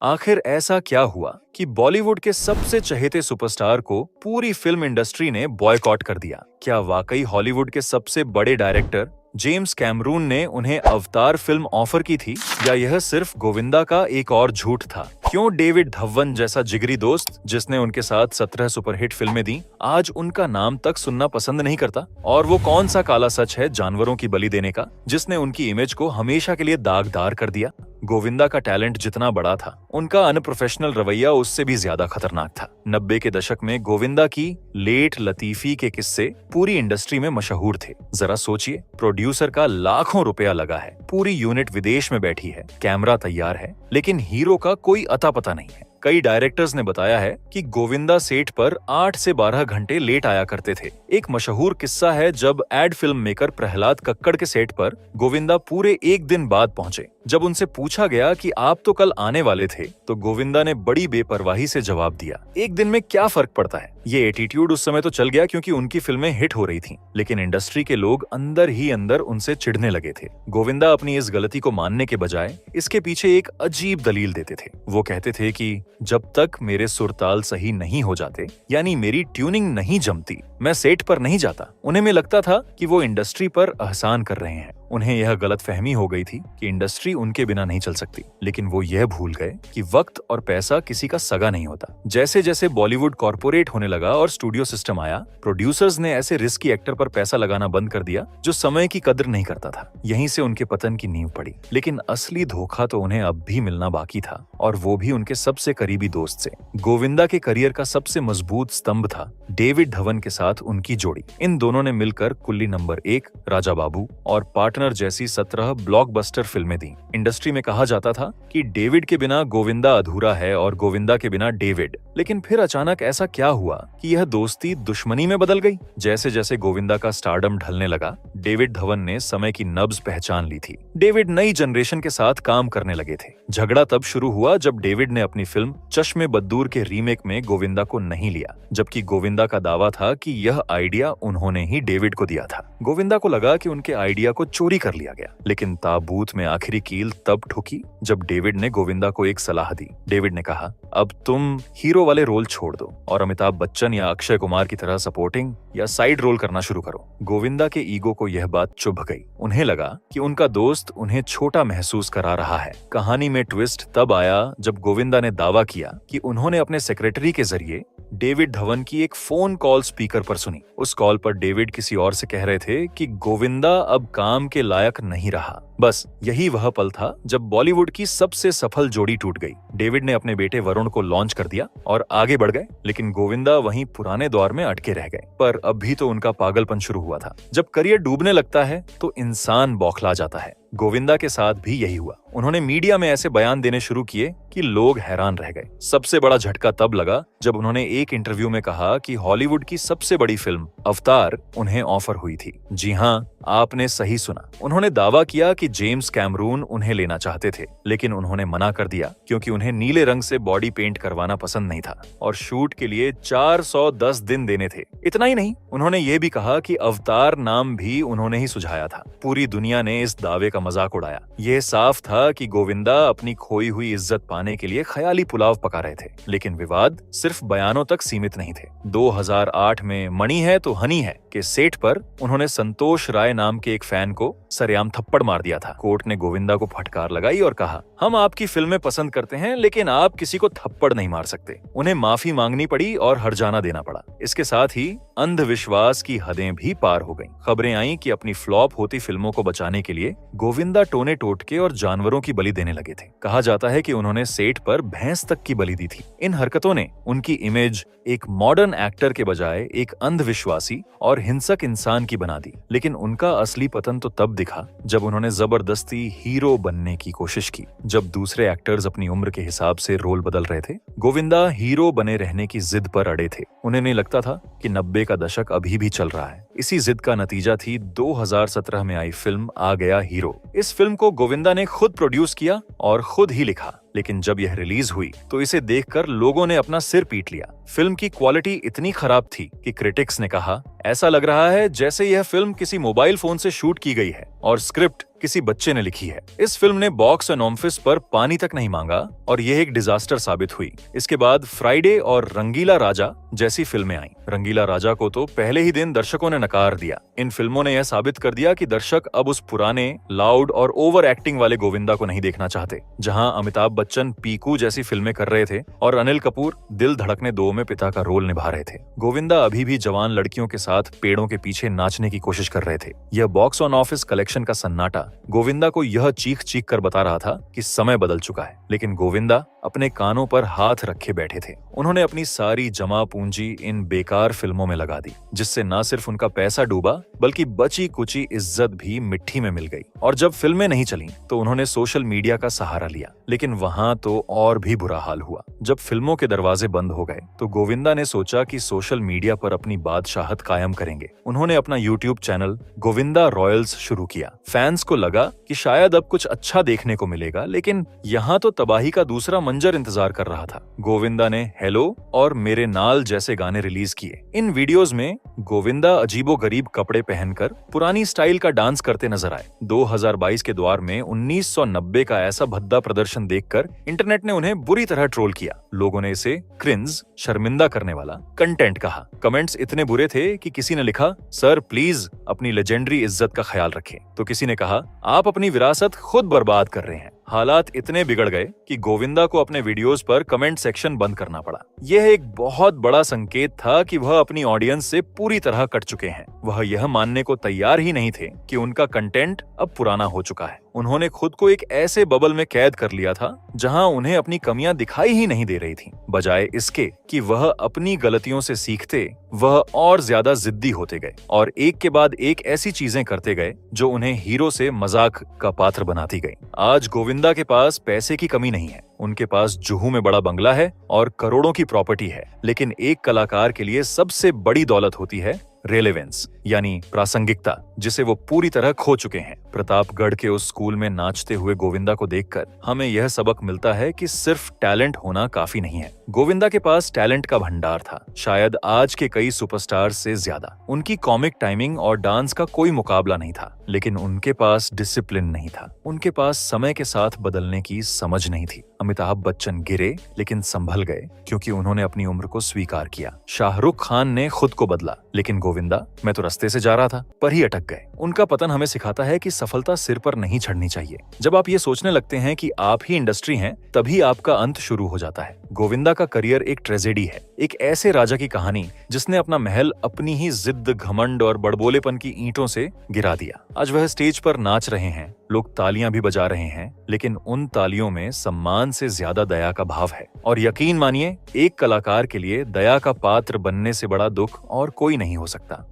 आखिर ऐसा क्या हुआ कि बॉलीवुड के सबसे चहेते सुपरस्टार को पूरी फिल्म इंडस्ट्री ने बॉयकॉट कर दिया? क्या वाकई हॉलीवुड के सबसे बड़े डायरेक्टर जेम्स कैमरून ने उन्हें अवतार फिल्म ऑफर की थी, या यह सिर्फ गोविंदा का एक और झूठ था? क्यों डेविड धवन जैसा जिगरी दोस्त, जिसने उनके साथ 17 सुपरहिट फिल्में दी, आज उनका नाम तक सुनना पसंद नहीं करता? और वो कौन सा काला सच है जानवरों की बलि देने का, जिसने उनकी इमेज को हमेशा के लिए दागदार कर दिया? गोविंदा का टैलेंट जितना बड़ा था, उनका अनप्रोफेशनल रवैया उससे भी ज्यादा खतरनाक था। 90 के दशक में गोविंदा की लेट लतीफी के किस्से पूरी इंडस्ट्री में मशहूर थे। जरा सोचिए, प्रोड्यूसर का लाखों रुपया लगा है, पूरी यूनिट विदेश में बैठी है, कैमरा तैयार है, लेकिन हीरो का कोई अता पता नहीं है। कई डायरेक्टर्स ने बताया है कि गोविंदा सेट पर 8 से 12 घंटे लेट आया करते थे। एक मशहूर किस्सा है जब ad film maker Prahlad Kakkar के सेट पर गोविंदा पूरे एक दिन बाद पहुंचे। जब उनसे पूछा गया कि आप तो कल आने वाले थे, तो गोविंदा ने बड़ी बेपरवाही से जवाब दिया, एक दिन में क्या फर्क पड़ता है। ये एटीट्यूड उस समय तो चल गया क्योंकि उनकी फिल्में हिट हो रही थीं, लेकिन इंडस्ट्री के लोग अंदर ही अंदर उनसे चिढ़ने लगे थे। गोविंदा अपनी इस गलती को मानने के बजाय इसके पीछे एक अजीब दलील देते थे। वो कहते थे कि जब तक मेरे सुरताल सही नहीं हो जाते, यानी मेरी ट्यूनिंग नहीं जमती, मैं सेट पर नहीं जाता। उन्हें में लगता था कि वो इंडस्ट्री पर एहसान कर रहे हैं। उन्हें यह गलतफहमी हो गई थी कि इंडस्ट्री उनके बिना नहीं चल सकती, लेकिन वो यह भूल गए कि वक्त और पैसा किसी का सगा नहीं होता। जैसे जैसे बॉलीवुड कॉर्पोरेट होने लगा और स्टूडियो सिस्टम आया, प्रोड्यूसर्स ने ऐसे रिस्की एक्टर पर पैसा लगाना बंद कर दिया जो समय की कदर नहीं करता था। यहीं से उनके पतन की नींव पड़ी। लेकिन असली धोखा तो उन्हें अब भी मिलना बाकी था, और वो भी उनके सबसे करीबी दोस्त से। गोविंदा के करियर का सबसे मजबूत स्तंभ था डेविड धवन के साथ उनकी जोड़ी। इन दोनों ने मिलकर कुल्ली नंबर 1, राजा बाबू और पार्टनर जैसी 17 ब्लॉकबस्टर फिल्में दी। इंडस्ट्री में कहा जाता था कि डेविड के बिना गोविंदा अधूरा है और गोविंदा के बिना डेविड। लेकिन फिर अचानक ऐसा क्या हुआ कि यह दोस्ती दुश्मनी में बदल गई? जैसे जैसे गोविंदा का स्टारडम ढलने लगा, डेविड धवन ने समय की नब्ज पहचान ली थी। डेविड नई जनरेशन के साथ काम करने लगे थे। झगड़ा तब शुरू हुआ जब डेविड ने अपनी फिल्म चश्मे बद्दूर के रीमेक में गोविंदा को नहीं लिया, जबकि गोविंदा का दावा था कि यह आइडिया उन्होंने ही डेविड को दिया था। गोविंदा को लगा कि उनके आइडिया को चोरी कर लिया गया, लेकिन ताबूत में आखिरी कील तब ठुकी जब डेविड ने गोविंदा को एक सलाह दी। डेविड ने कहा, अब तुम हीरो वाले रोल छोड़ दो और अमिताभ बच्चन या अक्षय कुमार की तरह सपोर्टिंग या साइड रोल करना शुरू करो। गोविंदा के ईगो को यह बात चुभ गई। उन्हें लगा कि उनका दोस्त उन्हें छोटा महसूस करा रहा है। कहानी में ट्विस्ट तब आया जब गोविंदा ने दावा किया कि उन्होंने अपने सेक्रेटरी के जरिए डेविड धवन की एक फोन कॉल स्पीकर पर सुनी। उस कॉल पर डेविड किसी और से कह रहे थे कि गोविंदा अब काम के लायक नहीं रहा। बस यही वह पल था जब बॉलीवुड की सबसे सफल जोड़ी टूट गई। डेविड ने अपने बेटे वरुण को लॉन्च कर दिया और आगे बढ़ गए, लेकिन गोविंदा वहीं पुराने दौर में अटके रह गए। पर अब भी तो उनका पागलपन शुरू हुआ था। जब करियर डूबने लगता है तो इंसान बौखला जाता है। गोविंदा के साथ भी यही हुआ। उन्होंने मीडिया में ऐसे बयान देने शुरू किए कि लोग हैरान रह गए। सबसे बड़ा झटका तब लगा जब उन्होंने एक इंटरव्यू में कहा कि हॉलीवुड की सबसे बड़ी फिल्म अवतार उन्हें ऑफर हुई थी। जी हाँ, आपने सही सुना। उन्होंने दावा किया कि जेम्स कैमरून उन्हें लेना चाहते थे, लेकिन उन्होंने मना कर दिया क्योंकि उन्हें नीले रंग से बॉडी पेंट करवाना पसंद नहीं था और शूट के लिए 410 दिन देने थे। इतना ही नहीं, उन्होंने ये भी कहा कि अवतार नाम भी उन्होंने ही सुझाया था। पूरी दुनिया ने इस दावे का मजाक उड़ाया। यह साफ था कि गोविंदा अपनी खोई हुई इज्जत पाने के लिए ख्याली पुलाव पका रहे थे। लेकिन विवाद सिर्फ बयानों तक सीमित नहीं थे। 2008 में मणि है तो हनी है के सेट पर उन्होंने संतोष राय नाम के एक फैन को सरेआम थप्पड़ मार दिया था। कोर्ट ने गोविंदा को फटकार लगाई और कहा, हम आपकी फिल्में पसंद करते हैं, लेकिन आप किसी को थप्पड़ नहीं मार सकते। उन्हें माफी मांगनी पड़ी और हर्जाना देना पड़ा। इसके साथ ही अंधविश्वास की हदें भी पार हो गईं। खबरें आईं कि अपनी फ्लॉप होती फिल्मों को बचाने के लिए गोविंदा टोने टोटके और जानवरों की बलि देने लगे थे। कहा जाता है कि उन्होंने सेट पर भैंस तक की बलि दी थी। इन हरकतों ने उनकी इमेज एक मॉडर्न एक्टर के बजाय एक अंधविश्वासी और हिंसक इंसान की बना दी। लेकिन उनका असली पतन तो तब दिखा जब उन्होंने जबरदस्ती हीरो बनने की कोशिश की। जब दूसरे एक्टर्स अपनी उम्र के हिसाब से रोल बदल रहे थे, गोविंदा हीरो बने रहने की जिद पर अड़े थे। उन्हें नहीं लगता था कि 90 का दशक अभी भी चल रहा है। इसी जिद का नतीजा थी 2017 में आई फिल्म आ गया हीरो। इस फिल्म को गोविंदा ने खुद प्रोड्यूस किया और खुद ही लिखा। लेकिन जब यह रिलीज हुई तो इसे देखकर लोगों ने अपना सिर पीट लिया। फिल्म की क्वालिटी इतनी खराब थी कि क्रिटिक्स ने कहा, ऐसा लग रहा है जैसे यह फिल्म किसी मोबाइल फोन से शूट की गई है और स्क्रिप्ट किसी बच्चे ने लिखी है। इस फिल्म ने बॉक्स एंड ऑफिस पर पानी तक नहीं मांगा और यह एक डिजास्टर साबित हुई। इसके बाद फ्राइडे और रंगीला राजा जैसी फिल्में आईं। रंगीला राजा को तो पहले ही दिन दर्शकों ने नकार दिया। इन फिल्मों ने यह साबित कर दिया कि दर्शक अब उस पुराने, लाउड और ओवर एक्टिंग वाले गोविंदा को नहीं देखना चाहते। जहां अमिताभ बच्चन पीकू जैसी फिल्में कर रहे थे और अनिल कपूर दिल धड़कने 2 में पिता का रोल निभा रहे थे, गोविंदा अभी भी जवान लड़कियों के साथ पेड़ों के पीछे नाचने की कोशिश कर रहे थे। यह बॉक्स ऑन ऑफिस कलेक्शन का सन्नाटा गोविंदा को यह चीख चीख कर बता रहा था कि समय बदल चुका है। लेकिन गोविंदा अपने कानों पर हाथ रखे बैठे थे। उन्होंने अपनी सारी जमा पूंजी इन बेकार फिल्मों में लगा दी, जिससे न सिर्फ उनका पैसा डूबा बल्कि बची कुची इज्जत भी मिट्टी में मिल गई। और जब फिल्में नहीं चली तो उन्होंने सोशल मीडिया का सहारा लिया, लेकिन वहां तो और भी बुरा हाल हुआ। जब फिल्मों के दरवाजे बंद हो गए तो गोविंदा ने सोचा कि सोशल मीडिया पर अपनी बादशाहत कायम करेंगे। उन्होंने अपना यूट्यूब चैनल गोविंदा रॉयल्स शुरू किया। फैंस को लगा कि शायद अब कुछ अच्छा देखने को मिलेगा, लेकिन यहाँ तो तबाही का दूसरा मंजर इंतजार कर रहा था। गोविंदा ने हेलो और मेरे नाल जैसे गाने रिलीज किए। इन वीडियोस में गोविंदा अजीबोगरीब कपड़े पहनकर पुरानी स्टाइल का डांस करते नजर आए। 2022 के द्वार में 1990 का ऐसा भद्दा प्रदर्शन देखकर इंटरनेट ने उन्हें बुरी तरह ट्रोल किया। लोगों ने इसे क्रिंज, शर्मिंदा करने वाला कंटेंट कहा। कमेंट्स इतने बुरे थे कि किसी ने लिखा, सर प्लीज अपनी लेजेंडरी इज्जत का ख्याल रखें। तो किसी ने कहा, आप अपनी विरासत खुद बर्बाद कर रहे हैं। हालात इतने बिगड़ गए कि गोविंदा को अपने वीडियोस पर कमेंट सेक्शन बंद करना पड़ा। यह एक बहुत बड़ा संकेत था कि वह अपनी ऑडियंस से पूरी तरह कट चुके हैं। वह यह मानने को तैयार ही नहीं थे कि उनका कंटेंट अब पुराना हो चुका है। उन्होंने खुद को एक ऐसे बबल में कैद कर लिया था जहां उन्हें अपनी कमियां दिखाई ही नहीं दे रही थीं। बजाय इसके कि वह अपनी गलतियों से सीखते, वह और ज्यादा जिद्दी होते गए और एक के बाद एक ऐसी चीजें करते गए जो उन्हें हीरो से मजाक का पात्र बनाती गई। आज गोविंदा के पास पैसे की कमी नहीं है। उनके पास जुहू में बड़ा बंगला है और करोड़ों की प्रॉपर्टी है, लेकिन एक कलाकार के लिए सबसे बड़ी दौलत होती है रेलेवेंस, यानी प्रासंगिकता, जिसे वो पूरी तरह खो चुके हैं। प्रतापगढ़ के उस स्कूल में नाचते हुए गोविंदा को देखकर हमें यह सबक मिलता है कि सिर्फ टैलेंट होना काफी नहीं है। गोविंदा के पास टैलेंट का भंडार था, शायद आज के कई सुपरस्टार से ज्यादा। उनकी कॉमिक टाइमिंग और डांस का कोई मुकाबला नहीं था, लेकिन उनके पास डिसिप्लिन नहीं था। उनके पास समय के साथ बदलने की समझ नहीं थी। अमिताभ बच्चन गिरे लेकिन संभल गए क्योंकि उन्होंने अपनी उम्र को स्वीकार किया। शाहरुख खान ने खुद को बदला, लेकिन गोविंदा, मैं तो रास्ते से जा रहा था पर ही अटक गए। उनका पतन हमें सिखाता है कि सफलता सिर पर नहीं चढ़नी चाहिए। जब आप ये सोचने लगते हैं कि आप ही इंडस्ट्री हैं, तभी आपका अंत शुरू हो जाता है। गोविंदा का करियर एक ट्रेजेडी है, एक ऐसे राजा की कहानी जिसने अपना महल अपनी ही जिद, घमंड और बड़बोलेपन की ईंटों से गिरा दिया। आज वह स्टेज पर नाच रहे हैं, लोग तालियां भी बजा रहे हैं, लेकिन उन तालियों में सम्मान से ज्यादा दया का भाव है। और यकीन मानिए, एक कलाकार के लिए दया का पात्र बनने से बड़ा दुख और कोई नहीं हो सकता।